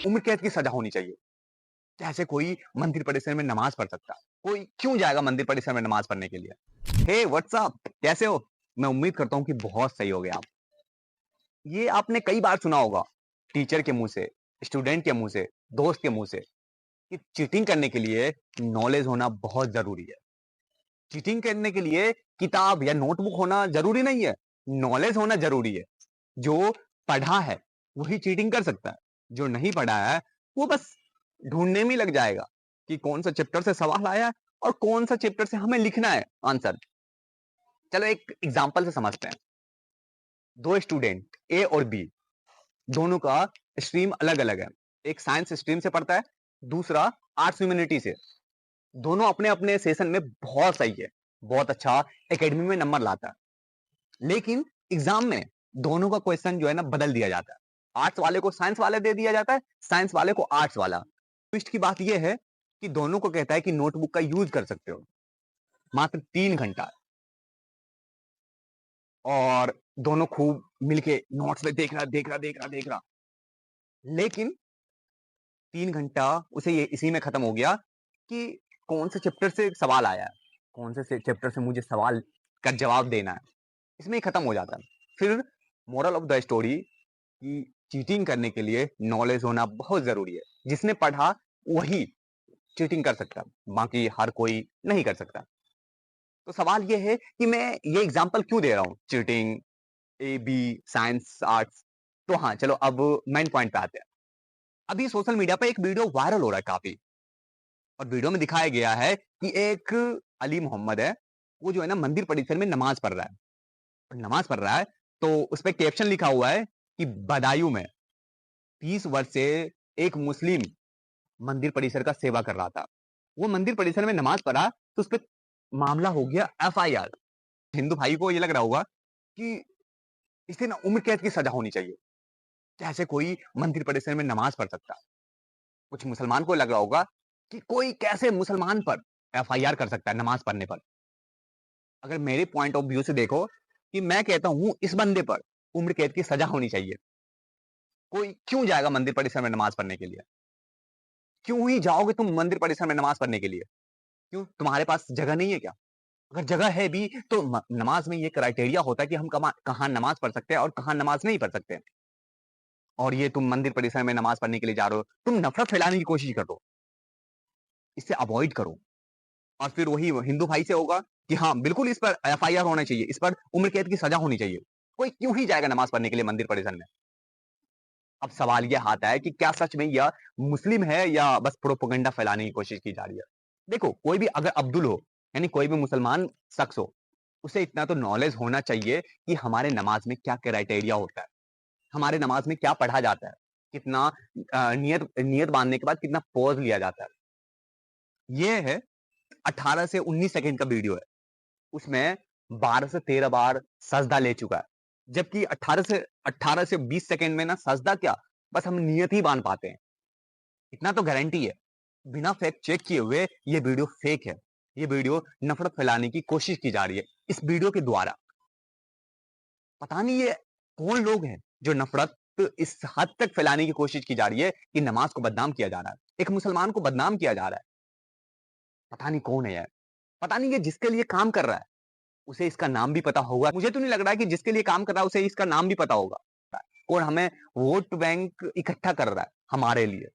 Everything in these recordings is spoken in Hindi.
उम्र कैद की सजा होनी चाहिए। कैसे कोई मंदिर परिसर में नमाज पढ़ सकता है? कोई क्यों जाएगा मंदिर परिसर में नमाज पढ़ने के लिए? हे व्हाट्स अप, कैसे हो? मैं उम्मीद करता हूँ कि बहुत सही होगे आप। ये आपने कई बार सुना होगा टीचर के मुंह से, स्टूडेंट के मुंह से, दोस्त के मुंह से कि चीटिंग करने के लिए नॉलेज होना बहुत जरूरी है। चीटिंग करने के लिए किताब या नोटबुक होना जरूरी नहीं है, नॉलेज होना जरूरी है। जो पढ़ा है वही चीटिंग कर सकता है, जो नहीं पढ़ा है वो बस ढूंढने में ही लग जाएगा कि कौन सा चैप्टर से सवाल आया है और कौन सा चैप्टर से हमें लिखना है आंसर। चलो एक एग्जांपल से समझते हैं। दो स्टूडेंट ए और बी, दोनों का स्ट्रीम अलग अलग है। एक साइंस स्ट्रीम से पढ़ता है, दूसरा आर्ट्स ह्यूमैनिटी से। दोनों अपने अपने सेशन में बहुत सही है, बहुत अच्छा एकेडमी में नंबर लाता है। लेकिन एग्जाम में दोनों का क्वेश्चन जो है ना बदल दिया जाता है। आर्ट्स वाले को साइंस वाले दे दिया जाता है, साइंस वाले को आर्ट्स वाला। ट्विस्ट की बात यह है कि दोनों को कहता है कि नोटबुक का यूज कर सकते हो, मात्र 3 घंटा। और दोनों खूब मिलके नोट्स में देख रहा। लेकिन 3 घंटा उसे ये इसी में खत्म हो गया कि कौन से चैप्टर से सवाल आया है, कौन से चैप्टर से मुझे सवाल का जवाब देना है, इसमें ही खत्म हो जाता है। फिर मोरल ऑफ द स्टोरी कि चीटिंग करने के लिए नॉलेज होना बहुत जरूरी है। जिसने पढ़ा वही चीटिंग कर सकता है, बाकी हर कोई नहीं कर सकता। तो सवाल ये है कि मैं ये एग्जांपल क्यों दे रहा हूँ, cheating, A B, science, arts. तो हाँ, चलो अब मेन पॉइंट पे आते हैं। अभी सोशल मीडिया पे एक वीडियो वायरल हो रहा है काफी, और वीडियो में दिखाया गया है कि एक अली मोहम्मद है, वो जो है ना मंदिर परिसर में नमाज पढ़ रहा है। और नमाज पढ़ रहा है तो उस पे कैप्शन लिखा हुआ है कि बदायूं में 30 वर्ष से एक मुस्लिम मंदिर परिसर का सेवा कर रहा था। वो मंदिर परिसर में नमाज पढ़ा तो उस पे मामला हो गया एफआईआर। हिंदू भाई को ये लग रहा होगा कि इसे ना उम्र कैद की सजा होनी चाहिए। कैसे कोई मंदिर परिसर में नमाज पढ़ सकता है? कुछ मुसलमान को लग रहा होगा कि कोई कैसे मुसलमान पर एफआईआर कर सकता है नमाज पढ़ने पर। अगर मेरे पॉइंट ऑफ व्यू से देखो कि मैं कहता हूं इस बंदे पर उम्र कैद की सजा होनी चाहिए। कोई क्यों जाएगा मंदिर परिसर में नमाज पढ़ने के लिए? क्यों ही जाओगे तुम मंदिर परिसर में नमाज पढ़ने के लिए? क्यों, तुम्हारे पास जगह नहीं है क्या? अगर जगह है भी तो नमाज में ये क्राइटेरिया होता है कि हम कहाँ नमाज पढ़ सकते हैं और कहाँ नमाज नहीं पढ़ सकते। और ये तुम मंदिर परिसर में नमाज पढ़ने के लिए जा रहे हो, तुम नफरत फैलाने की कोशिश कर रहे हो। इससे अवॉइड करो। और फिर वही हिंदू भाई से होगा कि हाँ बिल्कुल इस पर एफआईआर होना चाहिए, इस पर उम्र कैद की सजा होनी चाहिए। कोई क्यों ही जाएगा नमाज पढ़ने के लिए मंदिर परिसर में? अब सवाल यह आता है कि क्या सच में यह मुस्लिम है या बस प्रोपेगेंडा फैलाने की कोशिश की जा रही है? देखो, कोई भी अगर अब्दुल हो, यानी कोई भी मुसलमान शख्स हो, उसे इतना तो नॉलेज होना चाहिए कि हमारे नमाज में क्या क्राइटेरिया होता है, हमारे नमाज में क्या पढ़ा जाता है, कितना नियत नियत बांधने के बाद कितना पॉज लिया जाता है। ये है 18 से 19 सेकंड का वीडियो है, उसमें 12 से 13 बार सजदा ले चुका है। जबकि 18 से 20 सेकंड में ना सजदा क्या, बस हम नियत ही बांध पाते हैं। इतना तो गारंटी है, बिना फैक्ट चेक किए हुए ये वीडियो फेक है। ये वीडियो नफरत फैलाने की कोशिश की जा रही है इस वीडियो के द्वारा। पता नहीं ये कौन लोग हैं जो नफरत इस हद तक फैलाने की कोशिश की जा रही है कि नमाज को बदनाम किया जा रहा है, एक मुसलमान को बदनाम किया जा रहा है। पता नहीं कौन है यार, पता नहीं ये जिसके लिए काम कर रहा है उसे इसका नाम भी पता होगा। मुझे तो नहीं लग रहा है कि जिसके लिए काम कर रहा है उसे इसका नाम भी पता होगा, और हमें वोट बैंक इकट्ठा कर रहा है हमारे लिए,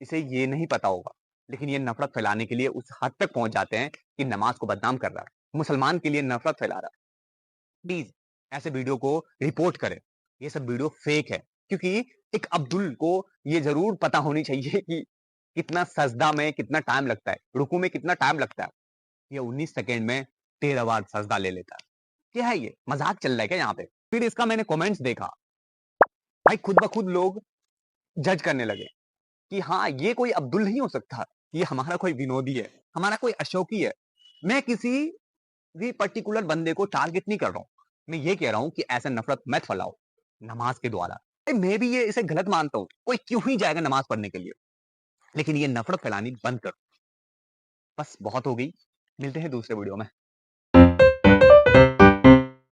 इसे ये नहीं पता होगा। लेकिन ये नफरत फैलाने के लिए उस हद तक पहुंच जाते हैं कि नमाज को बदनाम कर रहा है, मुसलमान के लिए नफरत फैला रहा है। प्लीज ऐसे वीडियो को रिपोर्ट करें, ये सब वीडियो फेक है। क्योंकि एक अब्दुल को ये जरूर पता होनी चाहिए कि कितना सजदा में कितना टाइम लगता है, रुकू में कितना टाइम लगता है। ये 19 सेकेंड में 13 बार सजदा ले लेता है। क्या है ये, मजाक चल रहा है क्या यहाँ पे? फिर इसका मैंने कमेंट्स देखा, भाई खुद ब खुद लोग जज करने लगे कि हाँ ये कोई अब्दुल नहीं हो सकता, ये हमारा कोई विनोदी है, हमारा कोई अशोकी है। मैं किसी भी पर्टिकुलर बंदे को टारगेट नहीं कर रहा हूं, मैं ये कह रहा हूं कि ऐसा नफरत मत फैलाओ नमाज के द्वारा। मैं भी ये इसे गलत मानता हूं, कोई क्यों ही जाएगा नमाज पढ़ने के लिए, लेकिन ये नफरत फैलानी बंद करो। बस बहुत हो गई, मिलते हैं दूसरे वीडियो में।